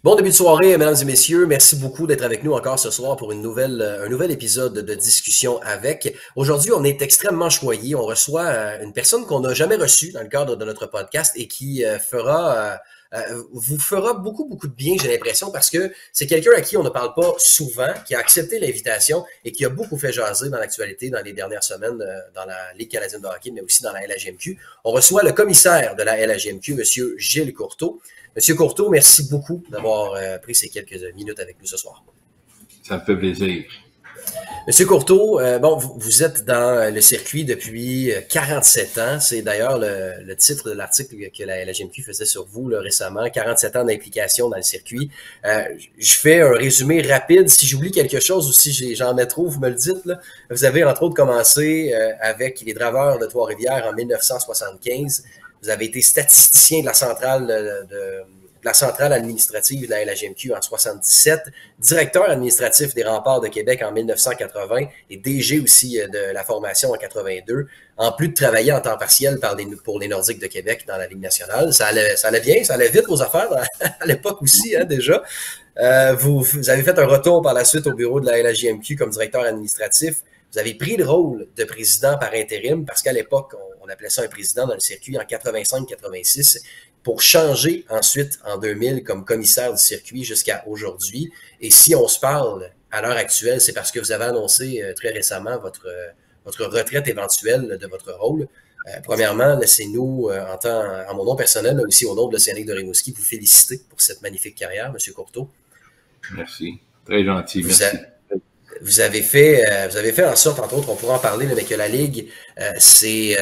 Bon début de soirée, mesdames et messieurs. Merci beaucoup d'être avec nous encore ce soir pour un nouvel épisode de discussion avec. Aujourd'hui, on est extrêmement choyé. On reçoit une personne qu'on n'a jamais reçue dans le cadre de notre podcast et qui vous fera beaucoup de bien, j'ai l'impression, parce que c'est quelqu'un à qui on ne parle pas souvent, qui a accepté l'invitation et qui a beaucoup fait jaser dans l'actualité dans les dernières semaines dans la Ligue canadienne de hockey, mais aussi dans la LHJMQ. On reçoit le commissaire de la LHJMQ, Monsieur Gilles Courteau. Monsieur Courteau, merci beaucoup d'avoir pris ces quelques minutes avec nous ce soir. Ça me fait plaisir. Monsieur Courteau, vous êtes dans le circuit depuis 47 ans. C'est d'ailleurs le titre de l'article que la LHJMQ faisait sur vous là, récemment. 47 ans d'implication dans le circuit. Je fais un résumé rapide. Si j'oublie quelque chose ou si j'en mets trop, vous me le dites. Là. Vous avez entre autres commencé avec les Draveurs de Trois-Rivières en 1975. Vous avez été statisticien de la centrale administrative de la LHJMQ en 1977, directeur administratif des Remparts de Québec en 1980 et DG aussi de la formation en 1982, en plus de travailler en temps partiel pour les Nordiques de Québec dans la Ligue nationale. Ça allait bien, ça allait vite vos affaires à l'époque aussi, hein, déjà. Vous avez fait un retour par la suite au bureau de la LHJMQ comme directeur administratif. Vous avez pris le rôle de président par intérim parce qu'à l'époque, on appelait ça un président dans le circuit en 85-86 pour changer ensuite en 2000 comme commissaire du circuit jusqu'à aujourd'hui. Et si on se parle à l'heure actuelle, c'est parce que vous avez annoncé très récemment votre retraite éventuelle de votre rôle. Premièrement, laissez-nous, en mon nom personnel, mais aussi au nom de l'Océanique de Rimouski, vous féliciter pour cette magnifique carrière, M. Courteau. Merci. Très gentil. Merci. Vous avez fait en sorte, entre autres, on pourra en parler, mais que la Ligue s'est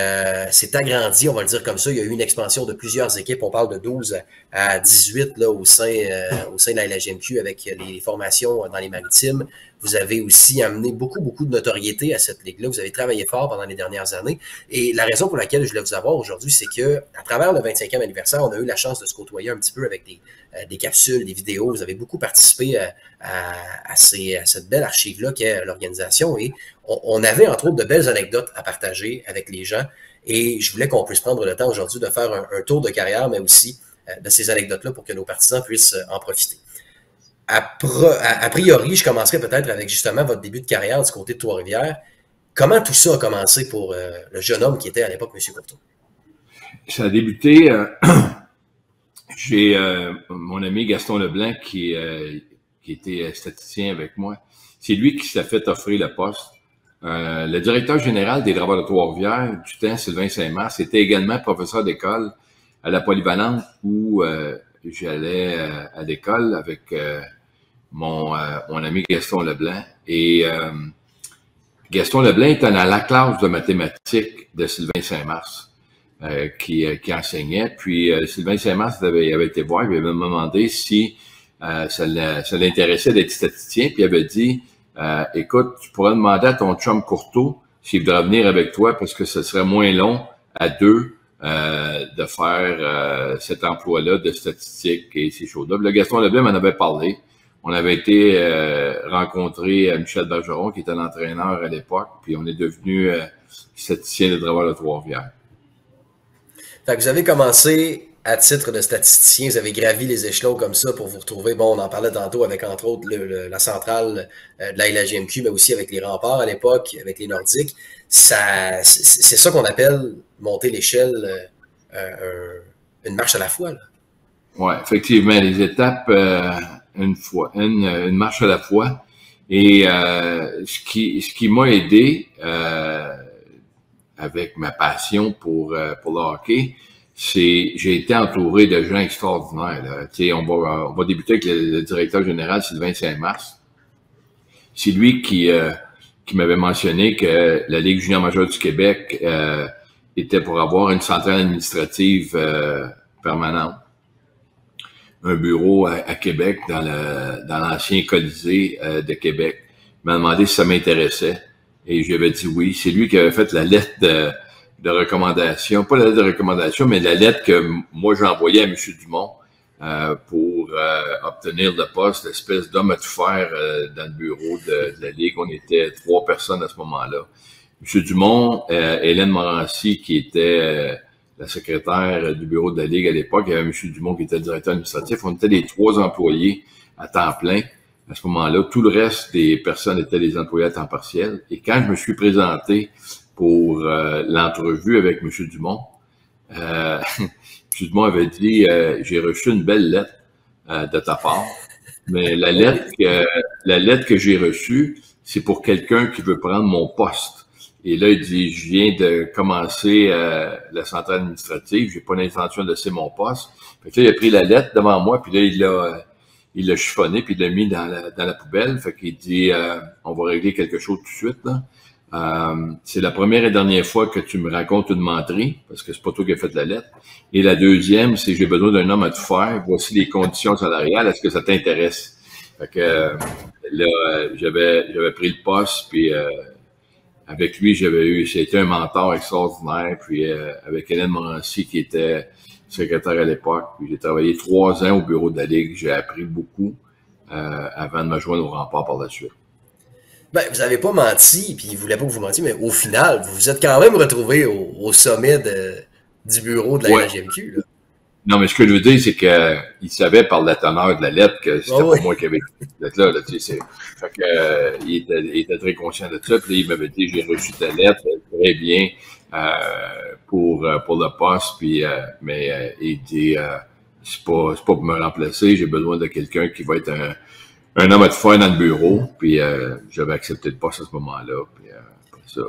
agrandie, on va le dire comme ça. Il y a eu une expansion de plusieurs équipes. On parle de 12 à 18 là, au sein de la LHJMQ avec les formations dans les maritimes. Vous avez aussi amené beaucoup de notoriété à cette ligue-là. Vous avez travaillé fort pendant les dernières années. Et la raison pour laquelle je voulais vous avoir aujourd'hui, c'est que à travers le 25e anniversaire, on a eu la chance de se côtoyer un petit peu avec des capsules, des vidéos. Vous avez beaucoup participé à cette belle archive-là qu'est l'organisation. Et on avait, entre autres, de belles anecdotes à partager avec les gens. Et je voulais qu'on puisse prendre le temps aujourd'hui de faire un tour de carrière, mais aussi de ces anecdotes-là pour que nos partisans puissent en profiter. A priori, je commencerai peut-être avec justement votre début de carrière du côté de Trois-Rivières. Comment tout ça a commencé pour le jeune homme qui était à l'époque, M. Courteau? Ça a débuté, j'ai mon ami Gaston Leblanc qui était statisticien avec moi. C'est lui qui s'est fait offrir le poste. Le directeur général des Draveurs de Trois-Rivières, du temps, Sylvain Saint-Mars, était également professeur d'école à la Polyvalente où j'allais à l'école avec mon ami Gaston Leblanc. Et Gaston Leblanc était dans la classe de mathématiques de Sylvain Saint-Mars qui enseignait. Puis Sylvain Saint-Mars avait été voir, il avait demandé si ça l'intéressait d'être statisticien. Puis il avait dit écoute, tu pourrais demander à ton chum Courteau s'il voudrait venir avec toi parce que ce serait moins long à deux de faire cet emploi-là de statistique et ces choses-là. Le Gaston Leblanc m'en avait parlé. On avait été rencontrer Michel Bergeron, qui était l'entraîneur à l'époque, puis on est devenu statisticien de Draveurs de Trois-Rivières. Fait que vous avez commencé à titre de statisticien, vous avez gravi les échelons comme ça pour vous retrouver, bon, on en parlait tantôt avec entre autres la centrale de la LHJMQ, mais aussi avec les Remparts à l'époque, avec les Nordiques. C'est ça qu'on appelle monter l'échelle, une marche à la fois. Oui, effectivement, les étapes, une marche à la fois. Et ce qui m'a aidé avec ma passion pour le hockey, j'ai été entouré de gens extraordinaires. Là. On va débuter avec le directeur général Sylvain Saint-Mars. C'est lui qui m'avait mentionné que la Ligue junior majeure du Québec était pour avoir une centrale administrative permanente. Un bureau à Québec, dans l'ancien Colisée de Québec. Il m'a demandé si ça m'intéressait. Et je lui avais dit oui. C'est lui qui avait fait la lettre de recommandation. Pas la lettre de recommandation, mais la lettre que moi j'ai envoyée à M. Dumont pour obtenir le poste, l'espèce d'homme à tout faire dans le bureau de la Ligue. On était 3 personnes à ce moment-là. M. Dumont, Hélène Morancy, qui était la secrétaire du bureau de la Ligue à l'époque. Il y avait M. Dumont qui était le directeur administratif. On était les 3 employés à temps plein. À ce moment-là, tout le reste des personnes étaient des employés à temps partiel. Et quand je me suis présenté pour l'entrevue avec M. Dumont, M. Dumont avait dit j'ai reçu une belle lettre de ta part, mais la lettre que j'ai reçue, c'est pour quelqu'un qui veut prendre mon poste. Et là, il dit, je viens de commencer la centrale administrative, j'ai pas l'intention de laisser mon poste. Fait que là, il a pris la lettre devant moi, puis là, il l'a chiffonné, puis il l'a mis dans la poubelle. Fait qu'il dit, on va régler quelque chose tout de suite, là. C'est la première et dernière fois que tu me racontes une menterie, parce que c'est pas toi qui as fait la lettre. Et la deuxième, c'est j'ai besoin d'un homme à tout faire. Voici les conditions salariales. Est-ce que ça t'intéresse? Fait que là, j'avais pris le poste, puis avec lui, c'était un mentor extraordinaire. Puis avec Hélène Morancy, qui était secrétaire à l'époque, puis j'ai travaillé 3 ans au bureau de la Ligue. J'ai appris beaucoup avant de me joindre au Rempart par la suite. Ben, vous n'avez pas menti, puis il ne voulait pas que vous mentiez, mais au final, vous vous êtes quand même retrouvé au sommet du bureau de la LGMQ. Là. Non, mais ce que je veux dire, c'est qu'il savait par la teneur de la lettre que c'était pas moi qui avais écrit cette lettre-là. Là, tu sais, fait que, il était très conscient de ça. Puis il m'avait dit, j'ai reçu ta lettre, très bien, pour le poste. Puis, mais il dit, c'est pas pour me remplacer. J'ai besoin de quelqu'un qui va être un homme à tout faire dans le bureau. Puis j'avais accepté le poste à ce moment-là. Puis après ça,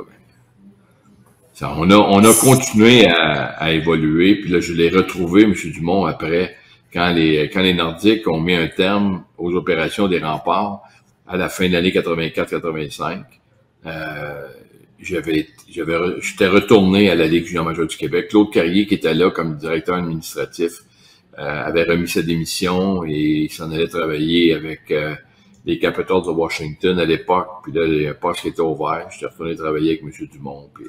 on a continué à évoluer, puis là, je l'ai retrouvé, M. Dumont, après, quand les Nordiques ont mis un terme aux opérations des remparts à la fin de l'année 84-85. J'étais retourné à la Ligue junior majeure du Québec. Claude Carrier, qui était là comme directeur administratif, avait remis sa démission et il s'en allait travailler avec les Capitals de Washington à l'époque. Puis là, il y a un poste qui était ouvert. J'étais retourné travailler avec M. Dumont, puis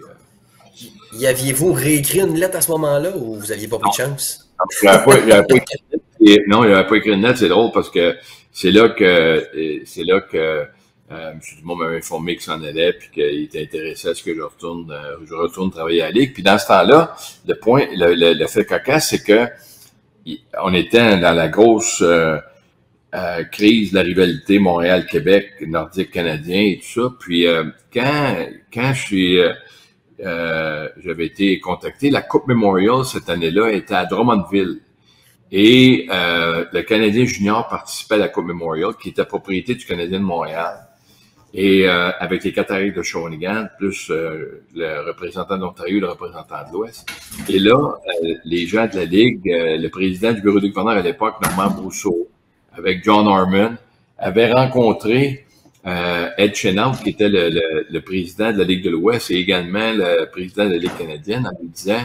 y aviez-vous réécrit une lettre à ce moment-là ou vous n'aviez pas pris de chance? Il n'avait pas écrit une lettre. Non, il n'avait pas écrit une lettre. C'est drôle parce que c'est là que M. Dumont m'avait informé qu'il s'en allait puis qu'il était intéressé à ce que je retourne travailler à la Ligue. Puis dans ce temps-là, le fait cocasse, c'est que on était dans la grosse crise de la rivalité Montréal-Québec, Nordique-Canadien et tout ça. Puis quand j'avais été contacté. La Coupe Memorial, cette année-là, était à Drummondville. Et le Canadien junior participait à la Coupe Memorial, qui était propriété du Canadien de Montréal. Et avec les Cataractes de Shawinigan, plus le représentant d'Ontario, le représentant de l'Ouest. Et là, les gens de la Ligue, le président du bureau des gouverneurs à l'époque, Normand Brousseau, avec John Harmon, avaient rencontré Ed Chenault, qui était le président de la Ligue de l'Ouest et également le président de la Ligue canadienne, en lui disant,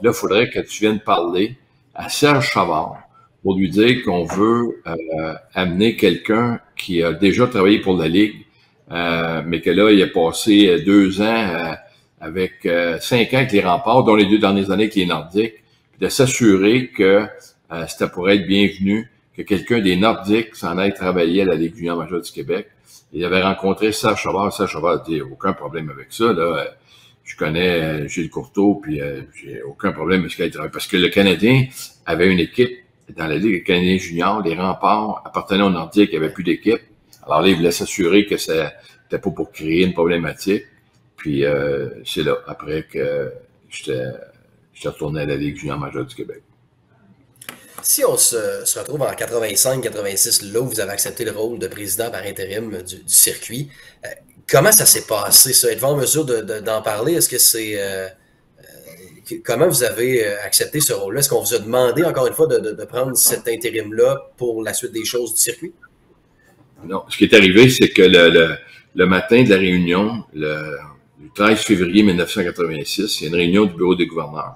là, il faudrait que tu viennes parler à Serge Chavard pour lui dire qu'on veut amener quelqu'un qui a déjà travaillé pour la Ligue, mais que là, il a passé 2 ans avec 5 ans avec les Remparts, dont les 2 dernières années avec les Nordiques, puis de s'assurer que c'était pour être bienvenu, que quelqu'un des Nordiques s'en aille travailler à la Ligue junior majeure du Québec. Il avait rencontré Serge Chavard. Serge Chavard dit, aucun problème avec ça, là. Je connais Gilles Courteau, puis j'ai aucun problème avec ce qu'il travaille. Parce que le Canadien avait une équipe dans la Ligue Canadien junior, les Remparts appartenaient aux Nordiques, il n'y avait plus d'équipe. Alors là, il voulait s'assurer que c'était pas pour créer une problématique. Puis c'est là, après que j'étais retourné à la Ligue junior majeure du Québec. Si on se retrouve en 85-86, là où vous avez accepté le rôle de président par intérim du circuit, comment ça s'est passé, ça? Êtes-vous en mesure d'en parler? Est-ce que c'est... comment vous avez accepté ce rôle-là? Est-ce qu'on vous a demandé, encore une fois, de prendre cet intérim-là pour la suite des choses du circuit? Non. Ce qui est arrivé, c'est que le matin de la réunion, le 13 février 1986, il y a une réunion du bureau des gouverneurs.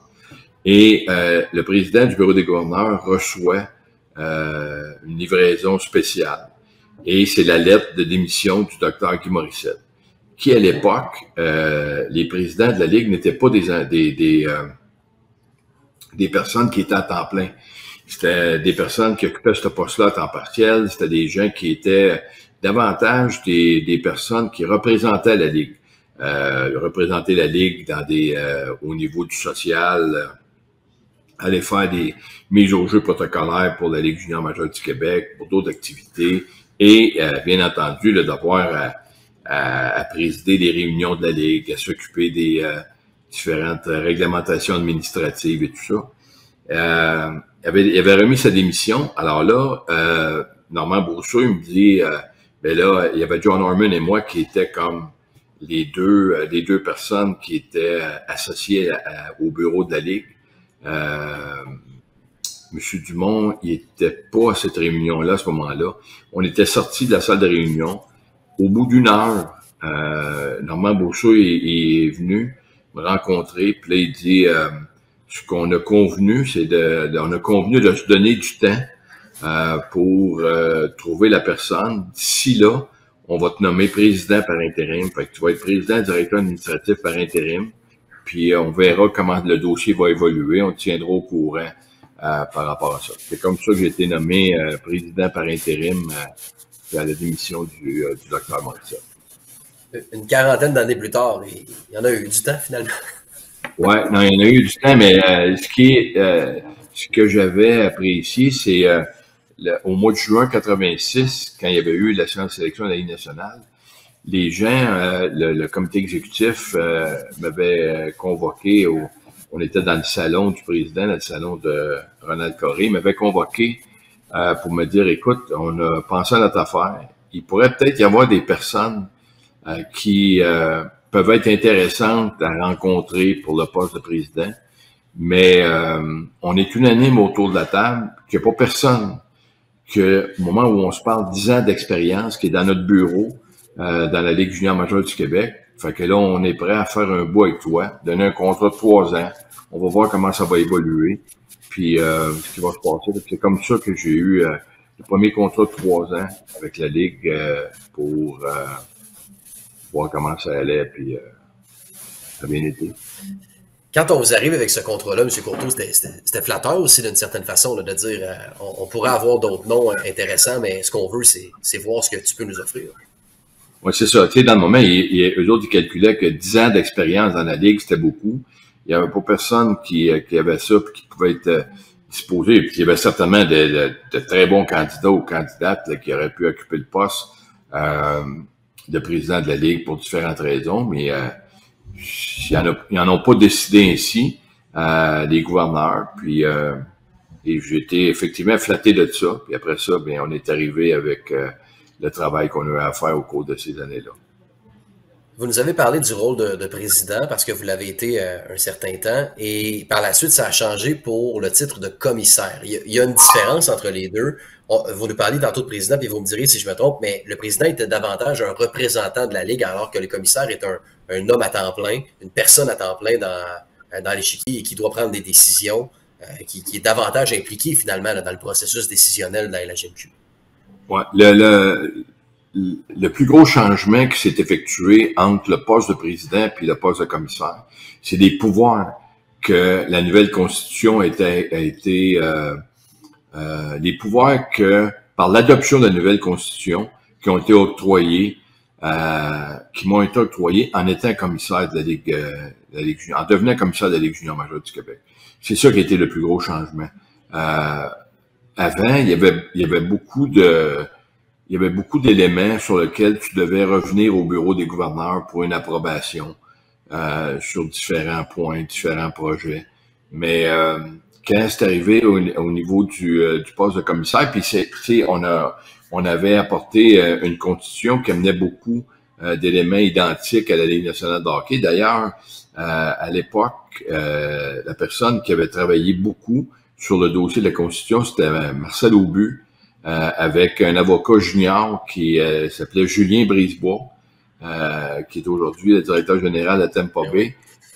Et le président du bureau des gouverneurs reçoit une livraison spéciale. Et c'est la lettre de démission du docteur Guy Morissette, qui, à l'époque, les présidents de la Ligue n'étaient pas des personnes qui étaient à temps plein. C'était des personnes qui occupaient ce poste-là à temps partiel. C'était des gens qui étaient davantage des personnes qui représentaient la Ligue. Représenter la Ligue dans au niveau du social, aller faire des mises au jeu protocolaires pour la Ligue junior majeure du Québec, pour d'autres activités, et bien entendu, d'avoir à présider les réunions de la Ligue, à s'occuper des différentes réglementations administratives et tout ça. Il avait remis sa démission. Alors là, Normand Brosseau, il me dit, ben là, il y avait John Norman et moi qui étaient comme les deux personnes qui étaient associées au bureau de la Ligue. Monsieur Dumont, il était pas à cette réunion-là à ce moment-là. On était sortis de la salle de réunion. Au bout d'une heure, Normand Brosseau est venu me rencontrer. Puis là, il dit ce qu'on a convenu, on a convenu de se donner du temps pour trouver la personne. D'ici là, on va te nommer président par intérim. Fait que tu vas être président, directeur administratif par intérim. Puis on verra comment le dossier va évoluer. On te tiendra au courant par rapport à ça. C'est comme ça que j'ai été nommé président par intérim à la démission du docteur Morissette. Une quarantaine d'années plus tard, il y en a eu du temps finalement. Ouais, non, il y en a eu du temps, mais ce que j'avais apprécié, c'est au mois de juin 86, quand il y avait eu la sélection de la Ligue nationale, les gens, le comité exécutif m'avait convoqué, on était dans le salon du président, dans le salon de Ronald Coré, m'avait convoqué pour me dire, écoute, on a pensé à notre affaire. Il pourrait peut-être y avoir des personnes qui peuvent être intéressantes à rencontrer pour le poste de président, mais on est unanime autour de la table qu'il n'y a pas personne que, au moment où on se parle 10 ans d'expérience, qui est dans notre bureau, dans la Ligue junior majeure du Québec. Fait que là, on est prêt à faire un bout avec toi, donner un contrat de 3 ans. On va voir comment ça va évoluer, puis ce qui va se passer. C'est comme ça que j'ai eu le premier contrat de 3 ans avec la Ligue pour voir comment ça allait, puis ça a bien été. Quand on vous arrive avec ce contrat-là, M. Courteau, c'était flatteur aussi d'une certaine façon là, de dire on pourrait avoir d'autres noms intéressants, mais ce qu'on veut, c'est voir ce que tu peux nous offrir. Oui, c'est ça. Tu sais, dans le moment, eux autres, ils calculaient que 10 ans d'expérience dans la Ligue, c'était beaucoup. Il n'y avait pas personne qui avait ça et qui pouvait être disposé. Puis il y avait certainement de très bons candidats ou candidates là, qui auraient pu occuper le poste de président de la Ligue pour différentes raisons, mais ils en ont pas décidé ainsi, les gouverneurs. Puis et j'ai été effectivement flatté de ça. Puis après ça, bien, on est arrivé avec le travail qu'on a eu à faire au cours de ces années-là. Vous nous avez parlé du rôle de président parce que vous l'avez été un certain temps et par la suite, ça a changé pour le titre de commissaire. Il y a une différence entre les deux. Vous nous parlez tantôt de président et vous me direz si je me trompe, mais le président était davantage un représentant de la Ligue alors que le commissaire est un homme à temps plein, une personne à temps plein dans l'échiquier et qui doit prendre des décisions, qui est davantage impliqué finalement là, dans le processus décisionnel de la LHMQ. Ouais, le plus gros changement qui s'est effectué entre le poste de président et le poste de commissaire, c'est des pouvoirs que la nouvelle Constitution a été les pouvoirs que, par l'adoption de la nouvelle Constitution, qui ont été octroyés, qui m'ont été octroyés en étant commissaire de la Ligue junior, en devenant commissaire de la Ligue junior majeure du Québec. C'est ça qui a été le plus gros changement. Avant, il y avait beaucoup d'éléments sur lesquels tu devais revenir au bureau des gouverneurs pour une approbation sur différents points, différents projets. Mais quand c'est arrivé au niveau du poste de commissaire, puis on avait apporté une constitution qui amenait beaucoup d'éléments identiques à la Ligue nationale de hockey. D'ailleurs, à l'époque, la personne qui avait travaillé beaucoup sur le dossier de la Constitution, c'était Marcel Aubu, avec un avocat junior qui s'appelait Julien Brisebois, qui est aujourd'hui le directeur général de Tampa Bay.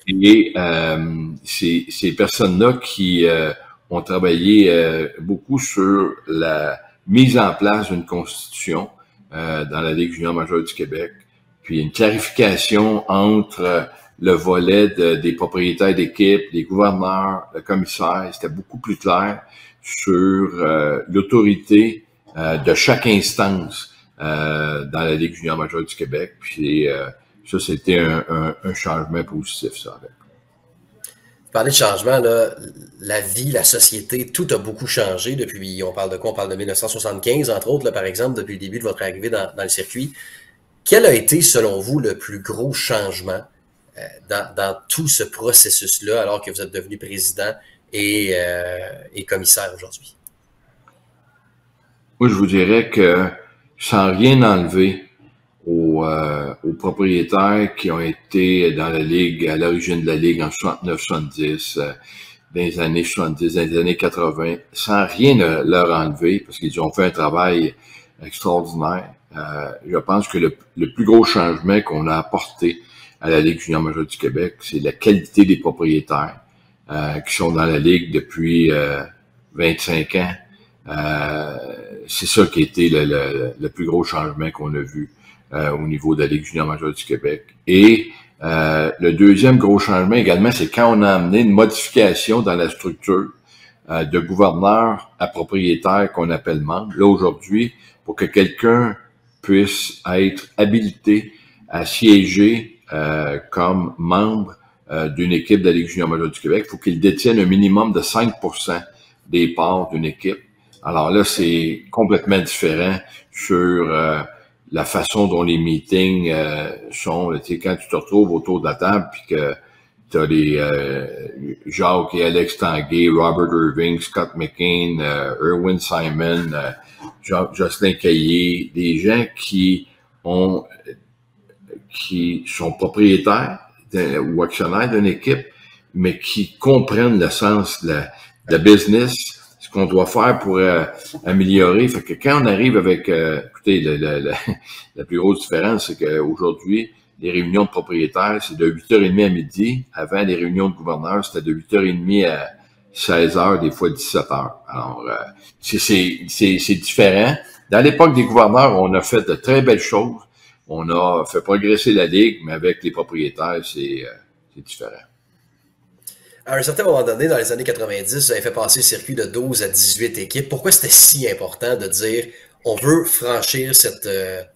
Et ces personnes-là qui ont travaillé beaucoup sur la mise en place d'une constitution dans la Ligue junior majeure du Québec, puis une clarification entre le volet des propriétaires d'équipe, les gouverneurs, le commissaire. C'était beaucoup plus clair sur l'autorité de chaque instance dans la Ligue junior majeure du Québec. Puis ça, c'était un changement positif, ça. Parler de changement, là, la vie, la société, tout a beaucoup changé depuis, on parle de quoi? On parle de 1975, entre autres, là, par exemple, depuis le début de votre arrivée dans le circuit. Quel a été, selon vous, le plus gros changement dans tout ce processus-là, alors que vous êtes devenu président et commissaire aujourd'hui? Moi, je vous dirais que sans rien enlever aux propriétaires qui ont été dans la Ligue, à l'origine de la Ligue en 69-70, dans les années 70, dans les années 80, sans rien leur enlever, parce qu'ils ont fait un travail extraordinaire. Je pense que le plus gros changement qu'on a apporté à la Ligue junior majeure du Québec, c'est la qualité des propriétaires qui sont dans la Ligue depuis 25 ans. C'est ça qui a été le plus gros changement qu'on a vu au niveau de la Ligue junior majeure du Québec. Et le deuxième gros changement également, c'est quand on a amené une modification dans la structure de gouverneur à propriétaire qu'on appelle membre. Là, aujourd'hui, pour que quelqu'un puisse être habilité à siéger comme membre d'une équipe de la Ligue junior majeure du Québec, il faut qu'il détienne un minimum de 5% des parts d'une équipe. Alors là, c'est complètement différent sur la façon dont les meetings sont. Tu sais, quand tu te retrouves autour de la table, puis que tu as les Jacques et Alex Tanguay, Robert Irving, Scott McCain, Erwin Simon, Jocelyn Caillé, des gens qui sont propriétaires ou actionnaires d'une équipe, mais qui comprennent le sens de la business, ce qu'on doit faire pour améliorer. Fait que quand on arrive avec, écoutez, la plus grosse différence, c'est qu'aujourd'hui, les réunions de propriétaires, c'est de 8h30 à midi. Avant, les réunions de gouverneurs, c'était de 8h30 à 16h, des fois 17h. Alors, c'est différent. Dans l'époque des gouverneurs, on a fait de très belles choses. On a fait progresser la Ligue, mais avec les propriétaires, c'est différent. À un certain moment donné, dans les années 90, vous avez fait passer le circuit de 12 à 18 équipes. Pourquoi c'était si important de dire on veut franchir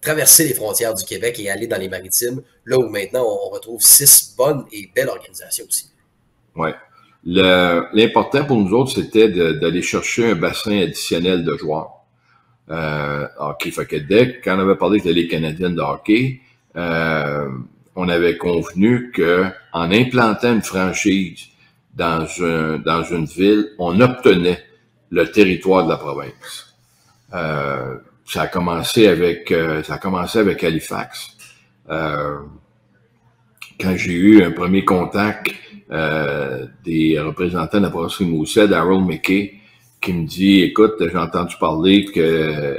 traverser les frontières du Québec et aller dans les maritimes, là où maintenant on retrouve 6 bonnes et belles organisations aussi? Oui. L'important pour nous autres, c'était d'aller chercher un bassin additionnel de joueurs. Hockey. Fait que quand on avait parlé de la Ligue canadienne de hockey, on avait convenu que en implantant une franchise dans une ville, on obtenait le territoire de la province. Ça a commencé avec Halifax. Quand j'ai eu un premier contact des représentants de la province de Rimouski, Darryl McKay, qui me dit, écoute, j'ai entendu parler que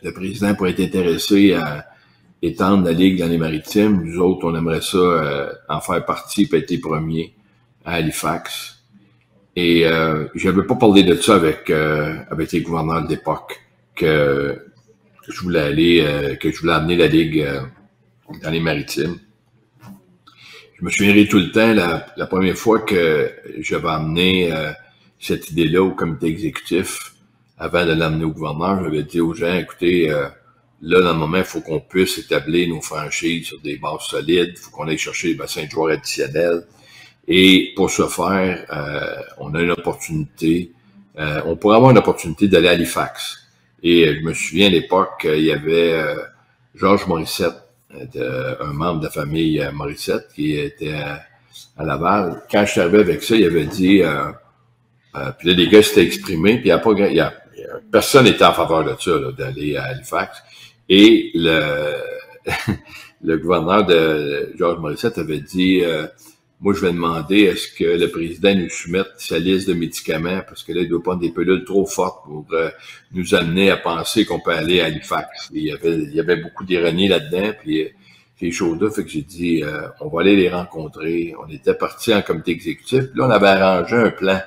le président pourrait être intéressé à étendre la Ligue dans les maritimes. Nous autres, on aimerait ça en faire partie et être les premiers à Halifax. Et j'avais pas parlé de ça avec les gouverneurs de l'époque, que je voulais amener la Ligue dans les maritimes. Je me souviendrai tout le temps, la première fois que j'avais amené cette idée-là au comité exécutif, avant de l'amener au gouverneur, j'avais dit aux gens, écoutez, là, dans le moment, il faut qu'on puisse établir nos franchises sur des bases solides, il faut qu'on aille chercher des bassins de joueurs additionnels. Et pour ce faire, on a une opportunité, on pourrait avoir une opportunité d'aller à Halifax. Et je me souviens à l'époque, il y avait Georges Morissette, un membre de la famille Morissette, qui était à Laval. Quand je suis arrivé avec ça, il avait dit, puis là, les gars s'étaient exprimés, puis personne n'était en faveur de ça, d'aller à Halifax. Et le gouverneur de Georges Morissette avait dit, moi, je vais demander est-ce que le président nous soumette sa liste de médicaments, parce que là, il doit prendre des pilules trop fortes pour nous amener à penser qu'on peut aller à Halifax. Et il y avait beaucoup d'ironie là-dedans, puis ces choses-là, fait que j'ai dit, on va aller les rencontrer. On était partis en comité exécutif, puis là, on avait arrangé un plan.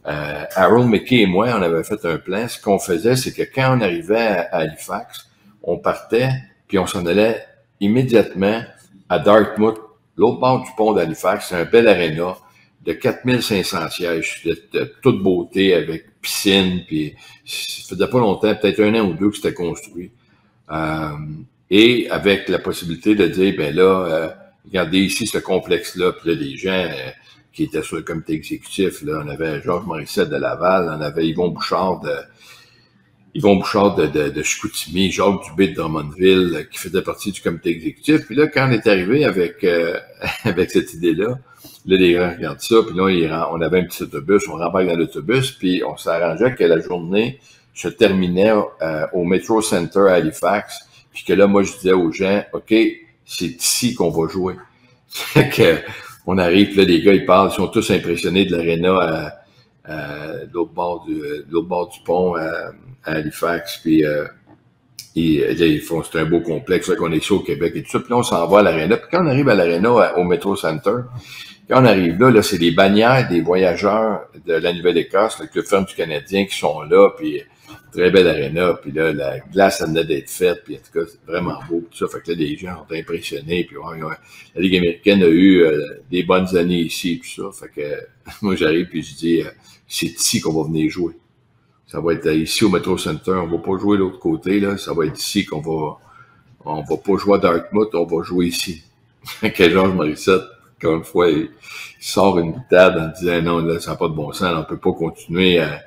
Harold McKay et moi, on avait fait un plan. Ce qu'on faisait, c'est que quand on arrivait à Halifax, on partait, puis on s'en allait immédiatement à Dartmouth, l'autre bord du pont d'Halifax. C'est un bel aréna de 4500 sièges, de toute beauté, avec piscine, puis ça faisait pas longtemps, peut-être 1 an ou 2 que c'était construit. Et avec la possibilité de dire, ben là, regardez ici ce complexe-là, puis là, les gens qui était sur le comité exécutif. Là, on avait Georges Morissette de Laval, on avait Yvon Bouchard de Chicoutimi, Jacques Dubé de Drummondville, qui faisait partie du comité exécutif. Puis là, quand on est arrivé avec avec cette idée-là, là, les gens regardent ça, puis là, on avait un petit autobus, on rembarque dans l'autobus, puis on s'arrangeait que la journée se terminait au Metro Center à Halifax, puis que là, moi, je disais aux gens, OK, c'est ici qu'on va jouer. Que on arrive, puis là, les gars, ils parlent, ils sont tous impressionnés de l'aréna à l'autre bord du pont à Halifax, puis ils font, c'est un beau complexe, là, qu'on est ici au Québec et tout ça, puis là, on s'en va à l'aréna, puis quand on arrive à l'aréna, au Metro Center, quand on arrive là, c'est les bannières des voyageurs de la Nouvelle-Écosse, le Club Ferme du Canadien qui sont là, puis très belle aréna, puis là, la glace, elle venait d'être faite, puis en tout cas, c'est vraiment beau, tout ça, fait que là, les gens ont été impressionnés, puis ouais, la Ligue américaine a eu des bonnes années ici, tout ça, fait que moi, j'arrive, puis je dis, c'est ici qu'on va venir jouer. Ça va être ici au Metro Center, on va pas jouer de l'autre côté, là, ça va être ici on va pas jouer à Dartmouth, on va jouer ici. Que Georges Morissette, encore une fois, il sort une boutade en disant, non, là, ça n'a pas de bon sens, là, on peut pas continuer à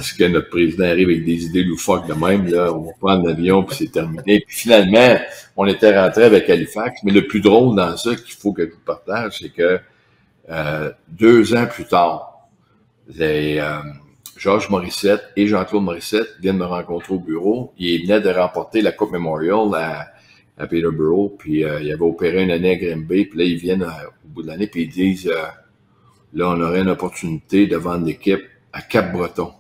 ce que notre président arrive avec des idées loufoques de même, là, on va prendre l'avion, puis c'est terminé. Puis finalement, on était rentré avec Halifax, mais le plus drôle dans ça qu'il faut que je vous partage, c'est que 2 ans plus tard, Georges Morissette et Jean-Claude Morissette viennent me rencontrer au bureau. Ils venaient de remporter la Coupe Memorial à Peterborough, puis ils avaient opéré une année à Grimby, puis là, ils viennent au bout de l'année, puis ils disent, là, on aurait une opportunité de vendre l'équipe à Cap-Breton.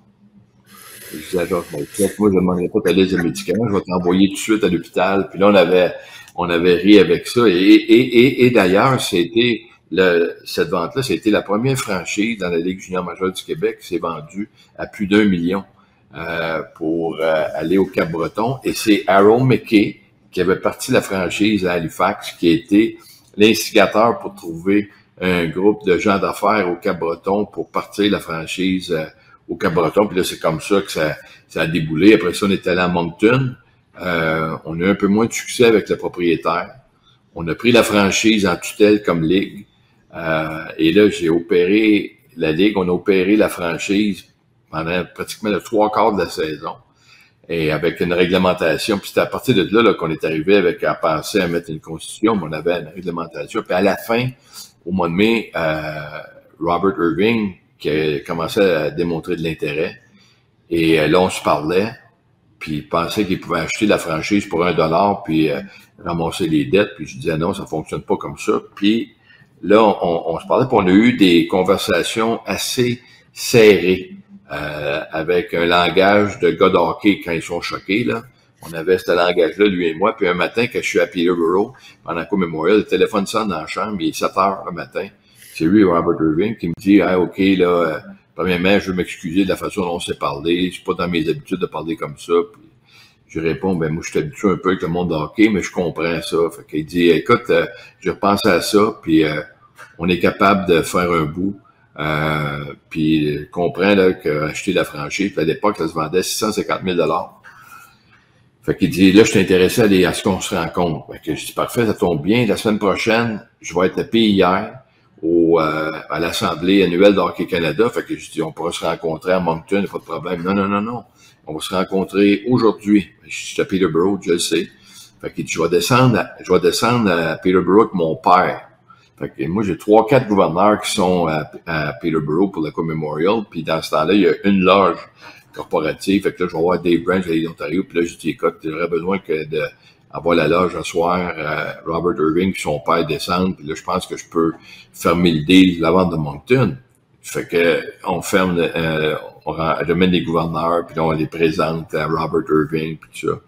Je disais à Georges Morissette, moi, je ne demanderai pas ta liste de médicaments, je vais t'envoyer tout de suite à l'hôpital. Puis là, on avait ri avec ça. Et d'ailleurs, cette vente-là, c'était la première franchise dans la Ligue junior majeure du Québec qui s'est vendue à plus d'1 million pour aller au Cap-Breton. Et c'est Aaron McKay, qui avait parti la franchise à Halifax, qui a été l'instigateur pour trouver un groupe de gens d'affaires au Cap-Breton pour partir la franchise au Cap-Breton. Puis là, c'est comme ça que ça a déboulé. Après ça, on est allé à Moncton. On a eu un peu moins de succès avec le propriétaire. On a pris la franchise en tutelle comme ligue. Et là, j'ai opéré la ligue. On a opéré la franchise pendant pratiquement le 3/4 de la saison. Et avec une réglementation. Puis c'était à partir de là, qu'on est arrivé à penser à mettre une constitution, mais on avait une réglementation. Puis à la fin, au mois de mai, Robert Irving, qui a commencé à démontrer de l'intérêt. Et là, on se parlait, puis il pensait qu'il pouvait acheter la franchise pour $1, puis ramasser les dettes. Puis je disais non, ça fonctionne pas comme ça. Puis là, on se parlait, puis on a eu des conversations assez serrées, avec un langage de gars de hockey quand ils sont choqués, là. On avait ce langage-là, lui et moi. Puis un matin, quand je suis à Peterborough, pendant la Coupe Memorial, le téléphone sonne dans la chambre, il est 7 heures le matin. C'est lui, Robert Irving, qui me dit, ah, OK, là, premièrement, je veux m'excuser de la façon dont on s'est parlé. C'est pas dans mes habitudes de parler comme ça. Puis je réponds, ben, moi, je suis habitué un peu avec le monde de hockey, mais je comprends ça. Fait qu'il dit, écoute, je repense à ça, puis on est capable de faire un bout. Puis comprends, là, qu'acheter la franchise, puis à l'époque, ça se vendait 650 000 $. Fait qu'il dit, là, je suis intéressé à ce qu'on se rencontre. Fait que je dis, parfait, ça tombe bien. La semaine prochaine, je vais être à PIR à l'Assemblée annuelle de Hockey Canada. Fait que je dis, on pourra se rencontrer à Moncton, pas de problème. Non. On va se rencontrer aujourd'hui. Je suis à Peterborough, je le sais. Fait qu'il dit, je vais descendre à Peterborough avec mon père. Fait que moi, j'ai 3-4 gouverneurs qui sont à Peterborough pour la Coupe Memorial. Puis dans ce temps-là, il y a une loge corporative. Fait que là, je vais voir Dave Branch à l'île d'Ontario. Puis là, je dis, écoute, j'aurais besoin d'avoir la loge ce soir. Robert Irving puis son père descendent. Puis là, je pense que je peux fermer le deal de la vente de Moncton. Fait que on ferme, j'amène les gouverneurs. Puis là, on les présente à Robert Irving. Puis tout ça.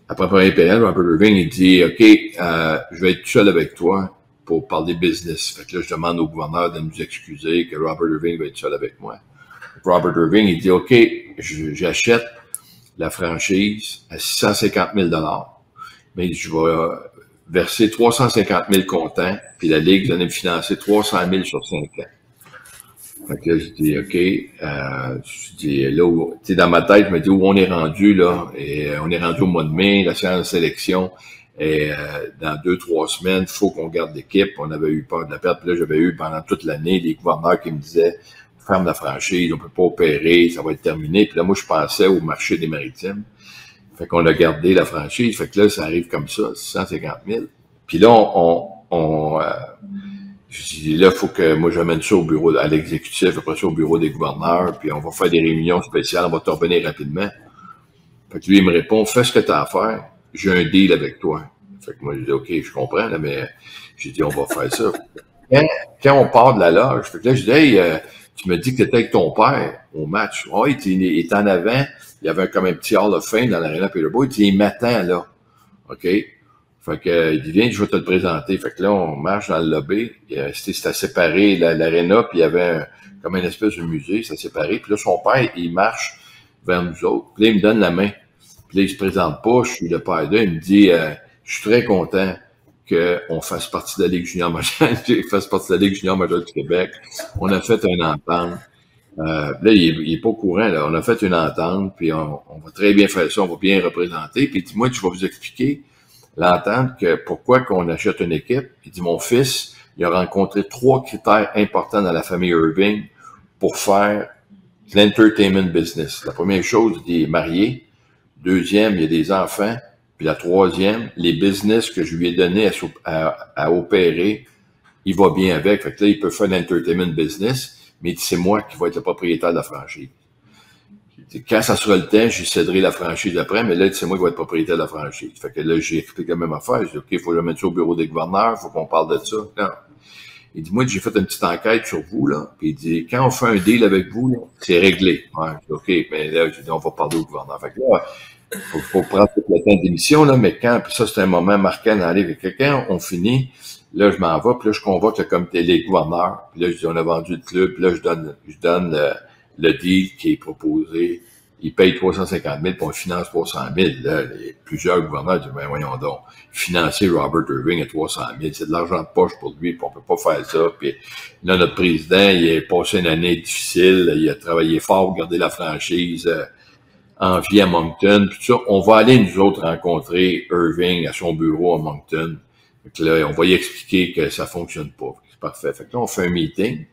Après la première période, Robert Irving, il dit, OK, je vais être tout seul avec toi pour parler business. Fait que là, je demande au gouverneur de nous excuser que Robert Irving va être seul avec moi. Robert Irving, il dit, OK, j'achète la franchise à 650 000 $, mais je vais verser 350 000 comptants, puis la Ligue va me financer 300 000 sur 5 ans. Fait que là, je dis, OK, je dis, là, tu sais, dans ma tête, je me dis où on est rendu, là, et on est rendu au mois de mai, la séance de sélection Et dans 2-3 semaines, il faut qu'on garde l'équipe. On avait eu peur de la perte. Puis là, j'avais eu pendant toute l'année des gouverneurs qui me disaient ferme la franchise, on peut pas opérer, ça va être terminé. Puis là, moi, je pensais au marché des maritimes. Fait qu'on a gardé la franchise. Fait que là, ça arrive comme ça, 650 000. Puis là, je dis, là, il faut que moi, j'amène ça au bureau, à l'exécutif, après ça au bureau des gouverneurs, puis on va faire des réunions spéciales, on va te revenir rapidement. Fait que lui, il me répond, fais ce que tu as à faire, j'ai un deal avec toi. Fait que moi, je dis, OK, je comprends, là, mais j'ai dit, on va faire ça. Quand on part de la loge, fait que là, je dis, hey, tu me dis que tu étais avec ton père au match. Oh, il est en avant, il y avait comme un petit Hall of Fame dans l'Arena Peterborough, il dit, il m'attend, là. OK? Fait que, il dit, viens, je vais te le présenter. Fait que là, on marche dans le lobby. C'était séparé, l'aréna, puis il y avait comme une espèce de musée, c'était séparé. Puis là, son père, il marche vers nous autres. Puis là, il me donne la main. Puis là, il se présente pas, je suis le père d'eux. Il me dit, je suis très content qu'on fasse partie de la Ligue junior majeure, fasse partie de la Ligue junior majeure du Québec. On a fait une entente. Là, il est pas au courant, là. On a fait une entente, puis on va très bien faire ça, on va bien représenter. Puis dis-moi, je vais vous expliquer l'entente que pourquoi qu'on achète une équipe. Il dit, mon fils, il a rencontré 3 critères importants dans la famille Irving pour faire l'entertainment business. La première chose, il est marié. Deuxième, il y a des enfants. Puis la troisième, les business que je lui ai donné à opérer, il va bien avec. Fait que là, il peut faire l'entertainment business, mais c'est moi qui vais être le propriétaire de la franchise. Quand ça sera le temps, j'y céderai la franchise après, mais là, c'est moi qui vais être propriétaire de la franchise. Fait que là, j'ai expliqué la même affaire. J'ai dit, OK, il faut que je mette ça au bureau des gouverneurs, il faut qu'on parle de ça. Non. Il dit, moi, j'ai fait une petite enquête sur vous, là. Puis il dit, quand on fait un deal avec vous, là, c'est réglé. Ouais, OK, mais là, j'ai dit, on va parler au gouverneur. Fait que là, faut prendre tout le temps d'émission, là, mais quand, puis ça, c'est un moment marquant dans les livre. Quand on finit, là, je m'en vais, puis là, je convoque le comité, les gouverneurs. Puis là, je dis, on a vendu le club, puis là, je donne le deal qui est proposé. Il paye 350 000 puis on finance 300 000. Là, plusieurs gouverneurs disent, ben voyons donc, financer Robert Irving à 300 000, c'est de l'argent de poche pour lui, puis on peut pas faire ça. Puis là, notre président, il a passé une année difficile, il a travaillé fort pour garder la franchise en vie à Moncton, puis tout ça. On va aller, nous autres, rencontrer Irving à son bureau à Moncton. Fait que là, on va y expliquer que ça fonctionne pas. C'est parfait. Fait que là, on fait un meeting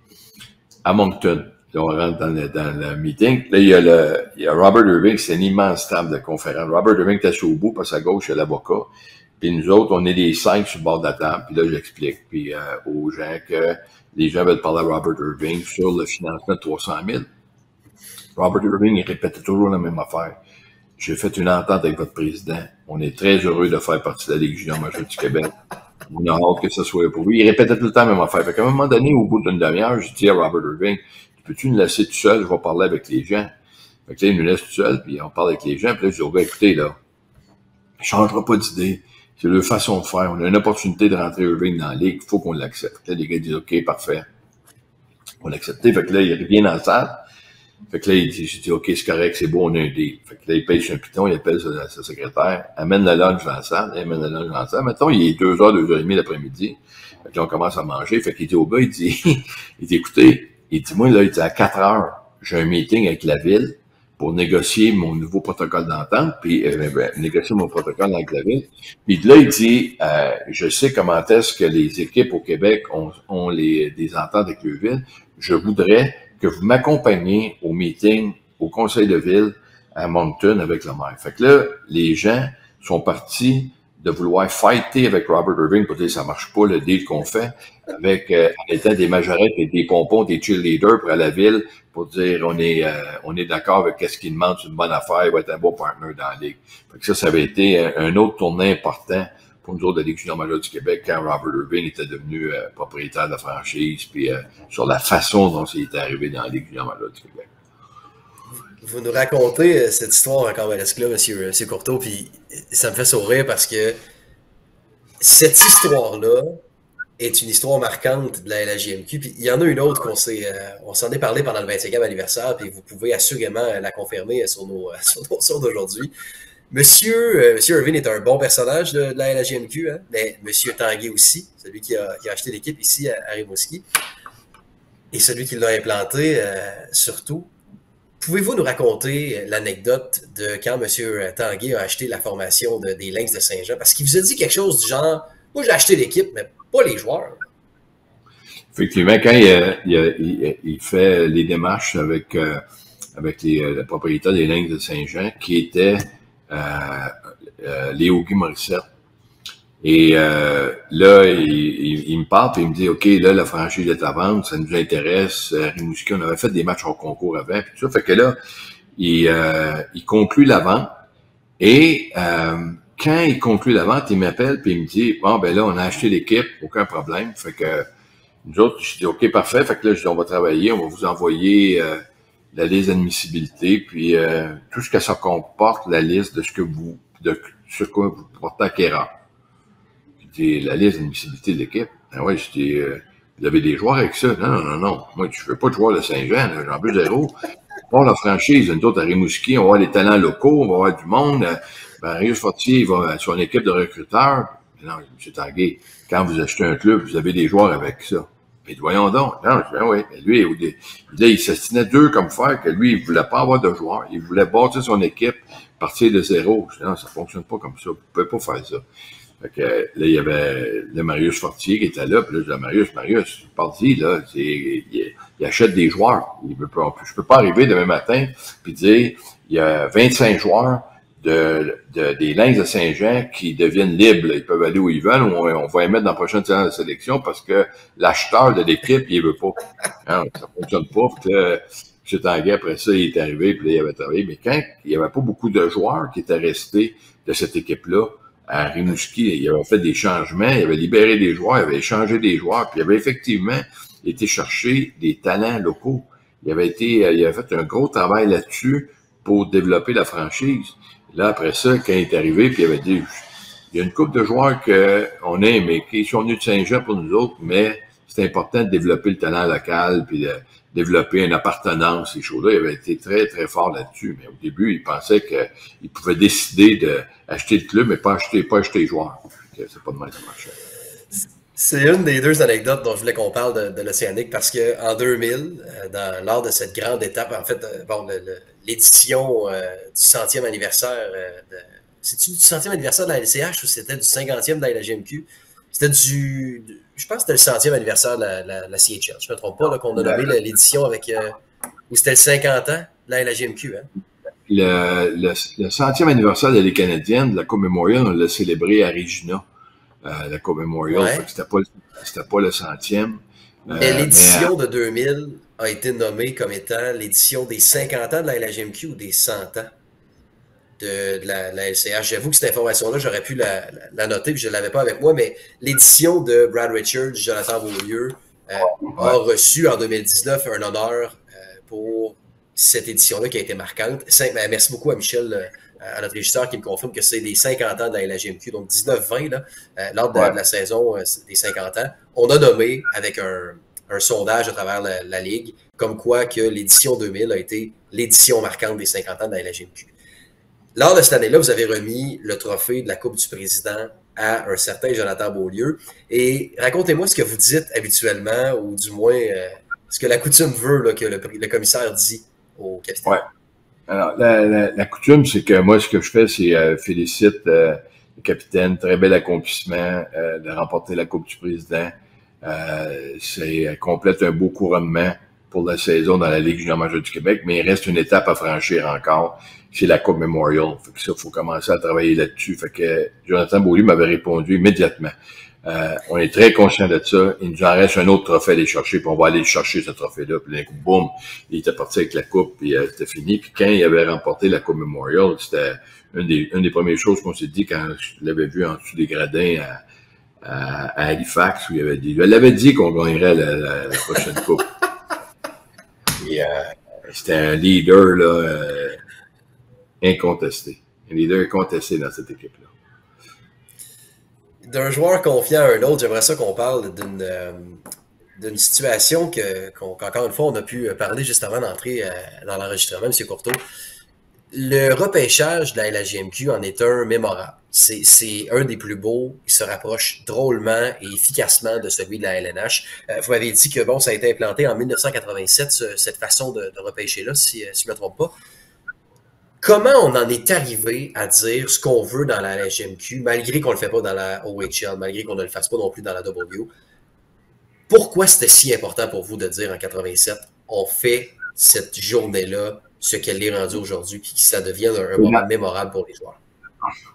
à Moncton. Là, on rentre dans le meeting. Là, il y a Robert Irving, c'est une immense table de conférence. Robert Irving était sur le bout, parce qu'à gauche, il y a l'avocat. Puis nous autres, on est les 5 sur le bord de la table. Puis là, j'explique puis aux gens que les gens veulent parler à Robert Irving sur le financement de 300 000. Robert Irving, il répétait toujours la même affaire. J'ai fait une entente avec votre président. On est très heureux de faire partie de la Ligue junior majeure du Québec. On a hâte que ce soit pour lui. Il répétait tout le temps la même affaire. Fait qu'à un moment donné, au bout d'une demi-heure, je dis à Robert Irving, peux-tu nous laisser tout seul? Je vais parler avec les gens. Fait que là, il nous laisse tout seul, puis on parle avec les gens. Puis là, je dis, oh, ben, écoutez, là, il changera pas d'idée. C'est leur façon de faire. On a une opportunité de rentrer Irving dans la Ligue. Il faut qu'on l'accepte. Là, les gars disent, OK, parfait. On l'a accepté. Fait que là, il revient dans la salle. Fait que là, j'ai dit, OK, c'est correct, c'est beau, on a un deal. Fait que là, il paye sur un piton, il appelle sa secrétaire, amène le lunch dans la salle, Mettons, il est 2h, 2h30 l'après-midi. Fait que là, on commence à manger. Fait qu'il dit au gars, il dit, écoutez, il dit, moi, là, il dit, à 4h, j'ai un meeting avec la ville pour négocier mon nouveau protocole d'entente, puis négocier mon protocole avec la ville. Puis là, il dit, je sais comment est-ce que les équipes au Québec ont des ententes avec le ville. Je voudrais que vous m'accompagniez au meeting, au conseil de ville à Moncton avec le maire. Fait que là, les gens sont partis de vouloir fighter avec Robert Irving pour dire ça marche pas le deal qu'on fait avec en étant des majorettes et des pompons, des cheerleaders pour à la ville pour dire on est d'accord avec qu'est-ce qu'il demande, c'est une bonne affaire, il va être un bon partner dans la ligue. Fait que ça avait été un autre tournant important pour nous autres de la Ligue junior majeure du Québec quand Robert Irving était devenu propriétaire de la franchise, puis sur la façon dont il était arrivé dans la Ligue junior majeure du Québec. Vous nous racontez cette histoire encore là, monsieur Courteau, puis ça me fait sourire parce que cette histoire-là est une histoire marquante de la LHJMQ. Puis il y en a une autre on s'en est parlé pendant le 25e anniversaire, puis vous pouvez assurément la confirmer sur nos sources d'aujourd'hui. Monsieur Irving est un bon personnage de la LHJMQ, hein? Mais Monsieur Tanguay aussi, celui qui a acheté l'équipe ici à Rimouski, et celui qui l'a implanté surtout. Pouvez-vous nous raconter l'anecdote de quand M. Tanguay a acheté la formation des Lynx de Saint-Jean? Parce qu'il vous a dit quelque chose du genre, moi j'ai acheté l'équipe, mais pas les joueurs. Effectivement, quand il fait les démarches avec le propriétaire des Lynx de Saint-Jean, qui était Léo Guy Morissette. Et là, il me parle et il me dit, OK, là, la franchise est à vendre, ça nous intéresse. Rimouski, on avait fait des matchs hors concours avant, puis tout ça. Fait que là, il conclut la vente. Et quand il conclut la vente, il m'appelle puis il me dit, bon, ben là, on a acheté l'équipe, aucun problème. Fait que nous autres, je dis, OK, parfait. Fait que là, je dis, on va travailler, on va vous envoyer la liste d'admissibilité, puis tout ce que ça comporte, la liste de ce que vous portez acquéreur. Je dis, la liste d'admissibilité de l'équipe. Ah ouais, je dis, vous avez des joueurs avec ça? Non. Moi, je veux pas de joueurs de Saint-Jean, j'en veux zéro. Pour la franchise, nous autres à Rimouski, on va avoir les talents locaux, on va avoir du monde. Marius Fortier, il va sur une équipe de recruteurs. Non, M. Tanguay, quand vous achetez un club, vous avez des joueurs avec ça. Mais voyons donc. Non, je dis, oui. Mais lui, il s'estinait dur comme fer que lui, il voulait pas avoir de joueurs. Il voulait bâtir son équipe, partir de zéro. Je dis, non, ça fonctionne pas comme ça. Vous pouvez pas faire ça. Fait que, là, il y avait le Marius Fortier qui était là. Puis là, je dis, Marius, parti, là, il achète des joueurs. Je peux pas arriver demain matin puis dire, il y a 25 joueurs des Lynx de Saint-Jean qui deviennent libres. Ils peuvent aller où ils veulent. On va les mettre dans la prochaine séance de sélection parce que l'acheteur de l'équipe, il veut pas. Non, ça fonctionne pas. Puis là, M. Tanguay, après ça, il est arrivé, puis là, il avait travaillé. Mais quand il y avait pas beaucoup de joueurs qui étaient restés de cette équipe-là, à Rimouski, il avait fait des changements, il avait libéré des joueurs, il avait échangé des joueurs, puis il avait effectivement été chercher des talents locaux. Il avait fait un gros travail là-dessus pour développer la franchise. Là, après ça, quand il est arrivé, puis il avait dit, il y a une couple de joueurs qu'on aime, mais qui sont venus de Saint-Jean pour nous autres, mais c'est important de développer le talent local, puis de développer une appartenance, ces choses-là. Il avait été très, très fort là-dessus. Mais au début, il pensait qu'il pouvait décider d'acheter le club, mais pas acheter les joueurs. C'est pas de mal ça marchait. C'est une des deux anecdotes dont je voulais qu'on parle de l'Océanique parce qu'en 2000, lors de cette grande étape, en fait, l'édition du 100e anniversaire, c'est-tu du 100e anniversaire de la LCH ou c'était du 50e de la LHMQ? C'était je pense que c'était le 100e anniversaire de la CHL. Je ne me trompe pas, là, qu'on a nommé l'édition avec, où c'était le 50 ans de la LHMQ, hein? Le 100e anniversaire de la Ligue canadienne, de la Coupe Memorial, on l'a célébré à Regina. La Coupe Memorial, ouais. C'était pas le 100e. Mais l'édition de 2000 a été nommée comme étant l'édition des 50 ans de la LHMQ ou des 100 ans de la LCH. J'avoue que cette information-là, j'aurais pu la noter, puis je ne l'avais pas avec moi, mais l'édition de Brad Richards, Jonathan Beaulieu, a reçu en 2019 un honneur pour cette édition-là qui a été marquante. Merci beaucoup à Michel, à notre régisseur, qui me confirme que c'est les 50 ans de la LHMQ, donc 19-20, lors de la saison des 50 ans. On a nommé avec un sondage à travers la Ligue, comme quoi que l'édition 2000 a été l'édition marquante des 50 ans de la LHMQ. Lors de cette année-là, vous avez remis le trophée de la Coupe du Président à un certain Jonathan Beaulieu. Et racontez-moi ce que vous dites habituellement, ou du moins ce que la coutume veut là, que le commissaire dit au capitaine. Ouais. Alors, la coutume, c'est que moi, ce que je fais, c'est félicite le capitaine, très bel accomplissement de remporter la Coupe du Président. C'est complète un beau couronnement pour la saison dans la Ligue junior majeure du Québec, mais il reste une étape à franchir encore. C'est la Coupe Memorial. Fait que ça, il faut commencer à travailler là-dessus. Fait que Jonathan Beaulieu m'avait répondu immédiatement. On est très conscient de ça. Il nous en reste un autre trophée à aller chercher, puis on va aller le chercher, ce trophée-là. Puis d'un coup, boum, il était parti avec la coupe, puis c'était fini. Puis quand il avait remporté la Coupe Memorial, c'était une des premières choses qu'on s'est dit quand je l'avais vu en dessous des gradins à Halifax, où il avait dit, je l'avais dit qu'on gagnerait la prochaine coupe. Et c'était un leader là incontesté. Un leader incontesté dans cette équipe-là. D'un joueur confiant à un autre, j'aimerais ça qu'on parle d'une situation qu'encore une fois, on a pu parler juste avant d'entrer dans l'enregistrement, M. Courteau. Le repêchage de la LHJMQ en est un mémorable. c'est un des plus beaux. Il se rapproche drôlement et efficacement de celui de la LNH. Vous m'avez dit que bon, ça a été implanté en 1987, cette façon de repêcher-là, si je ne me trompe pas. Comment on en est arrivé à dire ce qu'on veut dans la LHMQ, malgré qu'on ne le fait pas dans la OHL, malgré qu'on ne le fasse pas non plus dans la W? Pourquoi c'était si important pour vous de dire en 87, on fait cette journée-là, ce qu'elle est rendue aujourd'hui, puis que ça devienne un moment mémorable pour les joueurs?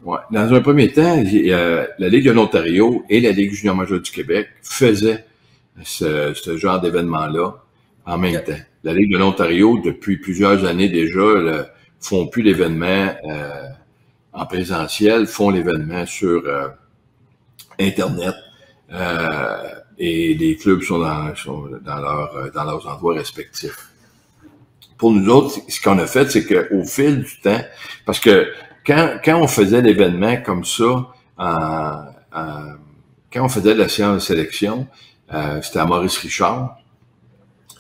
Ouais. Dans un premier temps, la Ligue de l'Ontario et la Ligue junior majeure du Québec faisaient ce genre d'événement-là en même temps. La Ligue de l'Ontario, depuis plusieurs années déjà, font plus l'événement en présentiel, font l'événement sur Internet. Et les clubs sont dans leurs endroits respectifs. Pour nous autres, ce qu'on a fait, c'est qu'au fil du temps, parce que quand on faisait l'événement comme ça, quand on faisait la séance de sélection, c'était à Maurice Richard.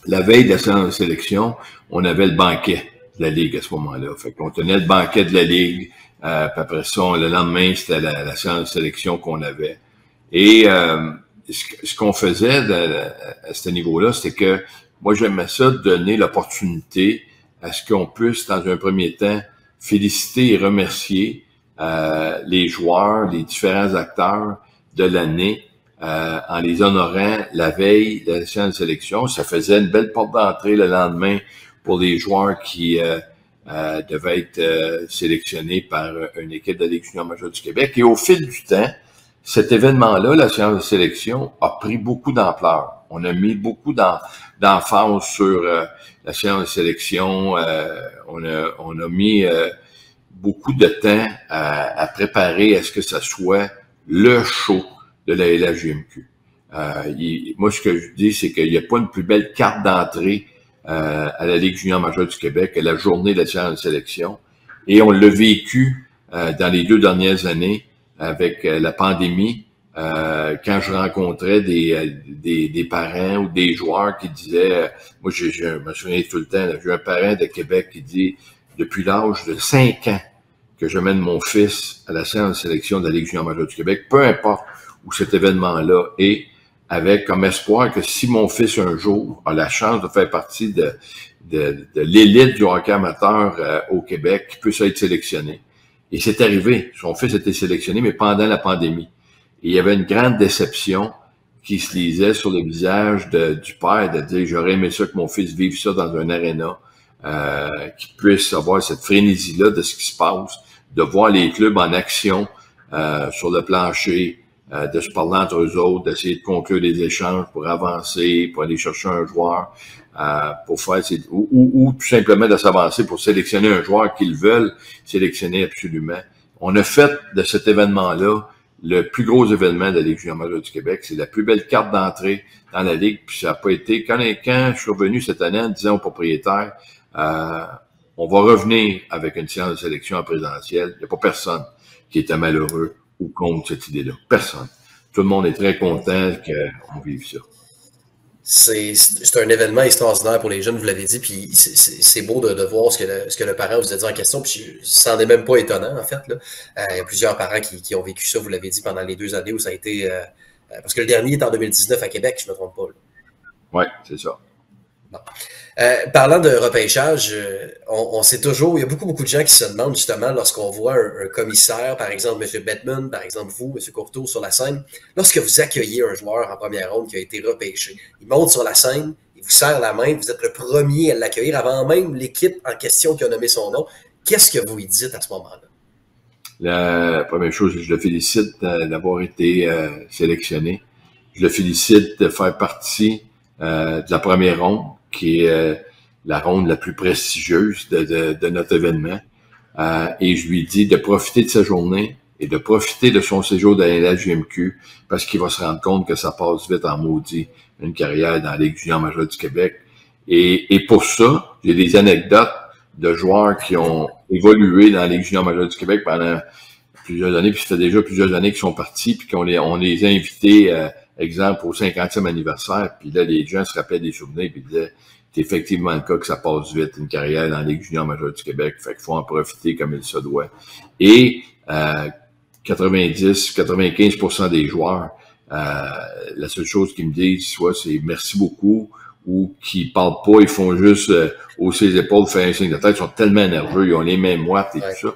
La veille de la séance de sélection, on avait le banquet de la Ligue à ce moment-là. Fait qu'on tenait le banquet de la Ligue, puis après ça, le lendemain, c'était la séance de sélection qu'on avait. Et ce qu'on faisait à ce niveau-là, c'était que moi, j'aimais ça donner l'opportunité à ce qu'on puisse, dans un premier temps, féliciter et remercier les joueurs, les différents acteurs de l'année en les honorant la veille de la séance de sélection. Ça faisait une belle porte d'entrée le lendemain pour les joueurs qui devaient être sélectionnés par une équipe de la Ligue junior majeure du Québec. Et au fil du temps, cet événement-là, la séance de sélection, a pris beaucoup d'ampleur. On a mis beaucoup d'emphase sur la séance de sélection. On a mis beaucoup de temps à préparer à ce que ça soit le show de la LHJMQ. Moi, ce que je dis, c'est qu'il n'y a pas une plus belle carte d'entrée à la Ligue junior majeure du Québec que la journée de la séance de sélection. Et on l'a vécu dans les 2 dernières années avec la pandémie, quand je rencontrais des parents ou des joueurs qui disaient, moi je me souviens tout le temps, j'ai un parent de Québec qui dit, depuis l'âge de 5 ans que je mène mon fils à la séance de sélection de la Ligue junior majeure du Québec, peu importe où cet événement-là est, avec comme espoir que si mon fils un jour a la chance de faire partie de l'élite du hockey amateur au Québec, qu'il puisse être sélectionné. Et c'est arrivé. Son fils a été sélectionné, mais pendant la pandémie. Et il y avait une grande déception qui se lisait sur le visage du père de dire, j'aurais aimé ça que mon fils vive ça dans un aréna, qu'il puisse avoir cette frénésie-là de ce qui se passe, de voir les clubs en action sur le plancher, de se parler entre eux autres, d'essayer de conclure des échanges pour avancer, pour aller chercher un joueur, pour faire ou tout simplement de s'avancer pour sélectionner un joueur qu'ils veulent sélectionner absolument. On a fait de cet événement-là le plus gros événement de la Ligue junior majeure du Québec. C'est la plus belle carte d'entrée dans la Ligue, puis ça n'a pas été... Quand je suis revenu cette année en disant aux propriétaires, on va revenir avec une séance de sélection en présentiel. Il n'y a pas personne qui était malheureux ou contre cette idée-là. Personne. Tout le monde est très content qu'on vive ça. C'est un événement extraordinaire pour les jeunes, vous l'avez dit, puis c'est beau de voir ce que le parent vous a dit en question, puis ça n'en est même pas étonnant, en fait. Là. Il y a plusieurs parents qui ont vécu ça, vous l'avez dit, pendant les 2 années où ça a été... parce que le dernier est en 2019 à Québec, je ne me trompe pas. Oui, c'est ça. Bon. Parlant de repêchage, on sait toujours, il y a beaucoup de gens qui se demandent justement lorsqu'on voit un commissaire, par exemple M. Bettman, par exemple vous, M. Courteau, sur la scène, lorsque vous accueillez un joueur en première ronde qui a été repêché, il monte sur la scène, il vous serre la main, vous êtes le premier à l'accueillir avant même l'équipe en question qui a nommé son nom. Qu'est-ce que vous lui dites à ce moment-là? La première chose, je le félicite d'avoir été sélectionné. Je le félicite de faire partie de la première ronde, qui est la ronde la plus prestigieuse de notre événement. Et je lui dis de profiter de sa journée et de profiter de son séjour dans la LHJMQ parce qu'il va se rendre compte que ça passe vite en maudit, une carrière dans la Ligue junior majeure du Québec. Et pour ça, j'ai des anecdotes de joueurs qui ont évolué dans la Ligue junior majeure du Québec pendant plusieurs années, puis ça fait déjà plusieurs années qu'ils sont partis, puis on les a invités, exemple, au 50e anniversaire, puis là, les gens se rappellent des souvenirs, puis ils disaient, c'est effectivement le cas que ça passe vite, une carrière dans la Ligue junior majeure du Québec, fait qu'il faut en profiter comme il se doit. Et 90-95% des joueurs, la seule chose qu'ils me disent, soit c'est merci beaucoup, ou qui parlent pas, ils font juste hausser les épaules, faire un signe de tête, ils sont tellement nerveux, ils ont les mains moites et tout ça.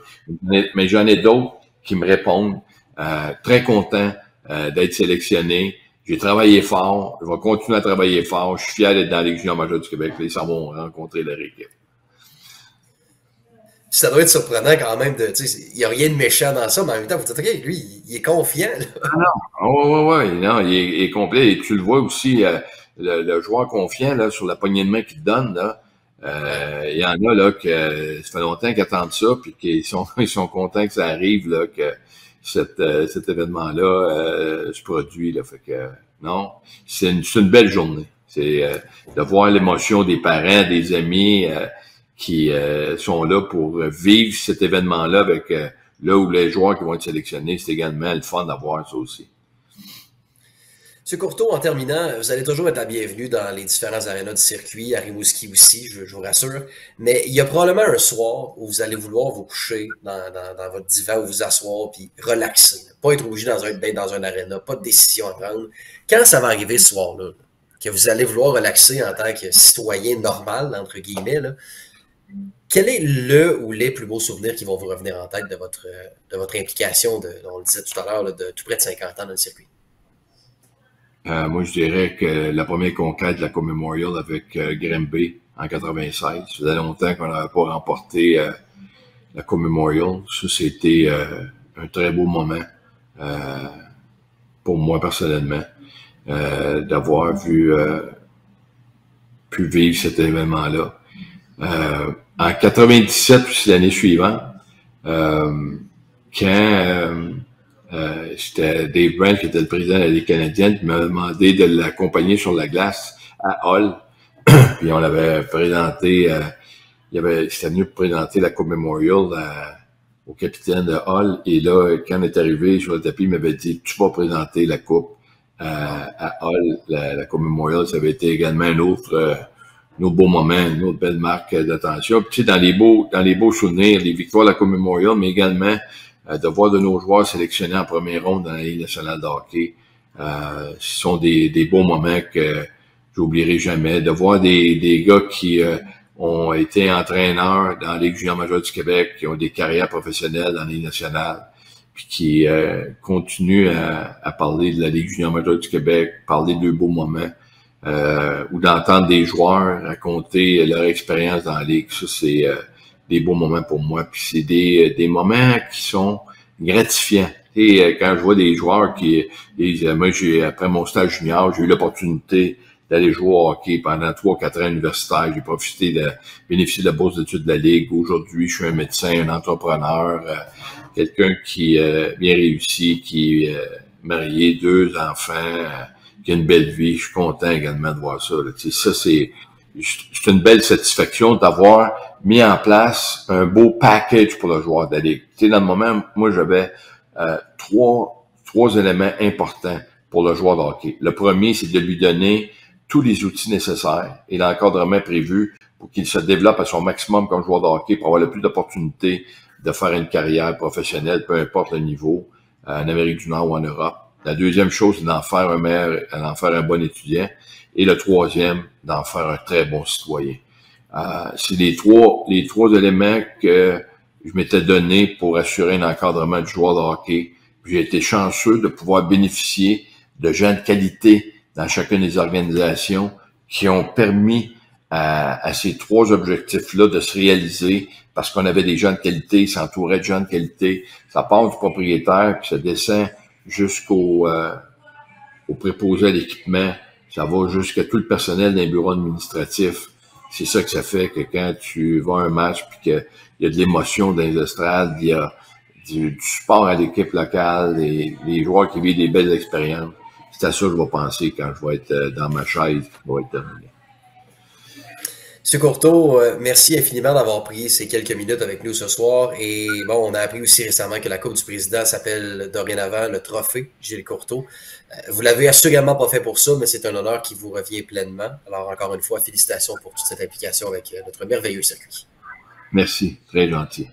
Mais j'en ai d'autres qui me répondent, très content d'être sélectionné. J'ai travaillé fort, je vais continuer à travailler fort, je suis fier d'être dans la Ligue junior majeure du Québec, ils s'en vont rencontrer leur équipe. Ça doit être surprenant quand même il n'y a rien de méchant dans ça, mais en même temps, vous dites, OK, lui, il est confiant. Là. Ah non, non, il est complet. Et tu le vois aussi, le joueur confiant, là, sur la poignée de main qu'il te donne, là. Il y en a, là, que ça fait longtemps qu'ils attendent ça, puis qu'ils sont, ils sont contents que ça arrive, là, que cet événement-là se produit, là. Fait que, non, c'est une belle journée. C'est de voir l'émotion des parents, des amis, qui sont là pour vivre cet événement-là avec là où les joueurs qui vont être sélectionnés, c'est également le fun d'avoir ça aussi. M. Courteau, en terminant, vous allez toujours être la bienvenue dans les différents arénas du circuit, à Rimouski aussi, je vous rassure. Mais il y a probablement un soir où vous allez vouloir vous coucher dans votre divan ou vous asseoir puis relaxer. Pas être obligé d'être dans un aréna, pas de décision à prendre. Quand ça va arriver ce soir-là, que vous allez vouloir relaxer en tant que citoyen normal, entre guillemets, là, quel est le ou les plus beaux souvenirs qui vont vous revenir en tête de votre implication, on le disait tout à l'heure, de tout près de 50 ans dans le circuit? Moi, je dirais que la première conquête de la Coupe Memorial avec Grimby en 96, ça faisait longtemps qu'on n'avait pas remporté la Coupe Memorial. Ça, c'était un très beau moment pour moi personnellement, d'avoir pu vivre cet événement-là. En 97, puis l'année suivante, quand c'était Dave Brent, qui était le président de la Ligue canadienne, qui m'a demandé de l'accompagner sur la glace à Hull. Puis on l'avait présenté, c'était venu présenter la Coupe Memorial au capitaine de Hull. Et là, quand on est arrivé sur le tapis, il m'avait dit, tu vas présenter la Coupe à Hull, la Coupe Memorial. Ça avait été également un autre beau moment, une autre belle marque d'attention. Puis tu sais, dans les beaux souvenirs, les victoires de la Coupe Memorial, mais également de voir de nos joueurs sélectionnés en première ronde dans la Ligue nationale de hockey. Ce sont des beaux moments que j'oublierai jamais. De voir des gars qui ont été entraîneurs dans la Ligue junior majeure du Québec, qui ont des carrières professionnelles dans la Ligue nationale, puis qui continuent à parler de la Ligue junior majeure du Québec, parler de beaux moments, ou d'entendre des joueurs raconter leur expérience dans la Ligue. Ça, c'est des beaux moments pour moi. Puis c'est des moments qui sont gratifiants. Et quand je vois des joueurs qui disent, moi, après mon stage junior, j'ai eu l'opportunité d'aller jouer au hockey pendant 3-4 ans universitaires. J'ai profité de bénéficier de la bourse d'études de la Ligue. Aujourd'hui, je suis un médecin, un entrepreneur, quelqu'un qui bien réussi, qui est marié, 2 enfants, qui a une belle vie. Je suis content également de voir ça. Là. Ça, c'est une belle satisfaction d'avoir mis en place un beau package pour le joueur de la Ligue. Tu sais, dans le moment, moi, j'avais trois éléments importants pour le joueur de hockey. Le premier, c'est de lui donner tous les outils nécessaires et l'encadrement prévu pour qu'il se développe à son maximum comme joueur de hockey pour avoir le plus d'opportunités de faire une carrière professionnelle, peu importe le niveau, en Amérique du Nord ou en Europe. La deuxième chose, c'est d'en faire un bon étudiant. Et le troisième, d'en faire un très bon citoyen. C'est les trois éléments que je m'étais donné pour assurer un encadrement du joueur de hockey. J'ai été chanceux de pouvoir bénéficier de gens de qualité dans chacune des organisations qui ont permis à ces 3 objectifs-là de se réaliser parce qu'on avait des gens de qualité, ils s'entouraient de gens de qualité. Ça part du propriétaire, puis ça descend jusqu'au préposé à l'équipement. Ça va jusqu'à tout le personnel d'un bureau administratif. C'est ça que ça fait que quand tu vas à un match puis qu'il y a de l'émotion dans les estrades, il y a du support à l'équipe locale, des joueurs qui vivent des belles expériences. C'est à ça que je vais penser quand je vais être dans ma chaise qui va être terminé. M. Courteau, merci infiniment d'avoir pris ces quelques minutes avec nous ce soir. Et bon, on a appris aussi récemment que la Coupe du Président s'appelle dorénavant le Trophée Gilles Courteau. Vous l'avez assurément pas fait pour ça, mais c'est un honneur qui vous revient pleinement. Alors, encore une fois, félicitations pour toute cette implication avec notre merveilleux circuit. Merci, très gentil.